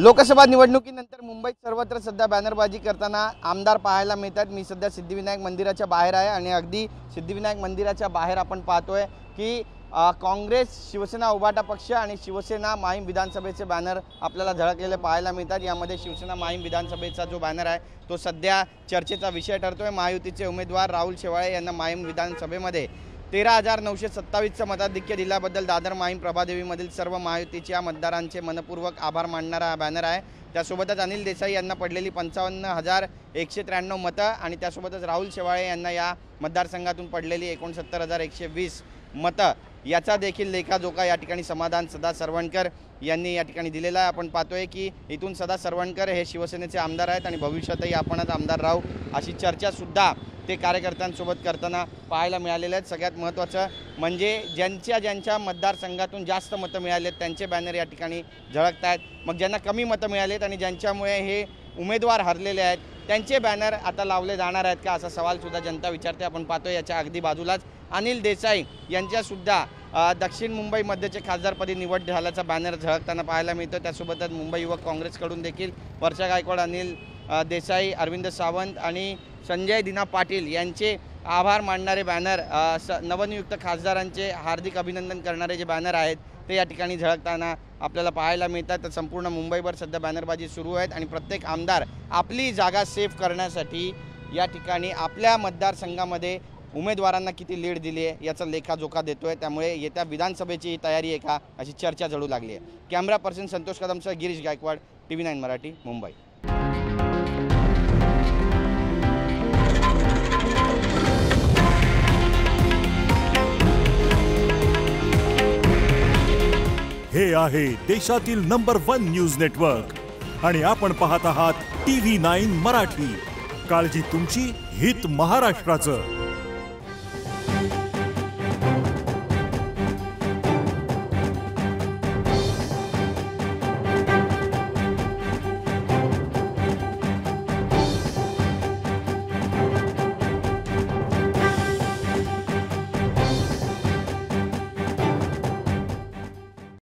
लोकसभा निवडणुकीनंतर मुंबईत सर्वत्र सध्या बॅनरबाजी करताना आमदार पाहायला मिळतात। मी सध्या सिद्धिविनायक मंदिराच्या बाहेर आहे आणि अगदी सिद्धिविनायक मंदिराच्या बाहेर आपण पाहतोय की काँग्रेस, शिवसेना, उभाटा पक्ष आणि शिवसेना माहीम विधानसभेचे बॅनर आपल्याला झळकलेले पाहायला मिळतात। यामध्ये शिवसेना माहीम विधानसभेचा जो बॅनर आहे तो सध्या चर्चेचा विषय ठरतोय। महायुतीचे उमेदवार राहुल शेवाळे यांना माहीम विधानसभेमध्ये 13,927चं मताधिक्य दिल्याबद्दल दादर माहीम प्रभादेवीमधील सर्व महायुतीच्या मतदारांचे मनपूर्वक आभार मानणारा हा बॅनर आहे। त्यासोबतच अनिल देसाई यांना पडलेली 55,193 मतं आणि त्यासोबतच राहुल शेवाळे यांना या मतदारसंघातून पडलेली 69,120 मतं याचा देखील लेखाजोखा या ठिकाणी समाधान सदा सरवणकर यांनी या ठिकाणी दिलेला आहे। आपण पाहतोय की इथून सदा सरवणकर हे शिवसेनेचे आमदार आहेत आणि भविष्यातही आपणच आमदार राहू अशी चर्चा सुद्धा ते कार्यकर्त्यांसोबत करताना पाहायला मिळालेले आहेत। सगळ्यात महत्त्वाचं म्हणजे ज्यांच्या मतदारसंघातून जास्त मतं मिळालेत त्यांचे बॅनर या ठिकाणी झळकत आहेत। मग ज्यांना कमी मतं मिळालेत आणि ज्यांच्यामुळे हे उमेदवार हरलेले आहेत त्यांचे बॅनर आता लावले जाणार आहेत का असा सवाल सुद्धा जनता विचारते। आपण पाहतोय याच्या अगदी बाजूलाच अनिल देसाई यांच्यासुद्धा दक्षिण मुंबई मध्यचे खासदारपदी निवड झाल्याचा बॅनर झळकताना पाहायला मिळतो। त्यासोबतच मुंबई युवक काँग्रेसकडून देखील वर्षा गायकवाड, अनिल देसाई, अरविंद सावंत आणि संजय दिना पाटील यांचे आभार मानणारे बॅनर, नवनियुक्त खासदारांचे हार्दिक अभिनंदन करणारे जे बॅनर आहेत ते या ठिकाणी झळकताना आपल्याला पाहायला मिळतात। तर संपूर्ण मुंबईभर सध्या बॅनरबाजी सुरू आहेत आणि प्रत्येक आमदार आपली जागा सेव्ह करण्यासाठी या ठिकाणी आपल्या मतदारसंघामध्ये उमेदवारांना किती लीड दिली आहे याचा लेखाजोखा देतोय। त्यामुळे येत्या विधानसभेची ही तयारी आहे का अशी चर्चा जळू लागली आहे। कॅमेरा पर्सन संतोष कदमसह गिरीश गायकवाड, TV9 मराठी, मुंबई। हे आहे देशातील नंबर 1 न्यूज नेटवर्क आणि आपण पाहत आहात TV9 मराठी। काळजी तुमची, हित महाराष्ट्राचं।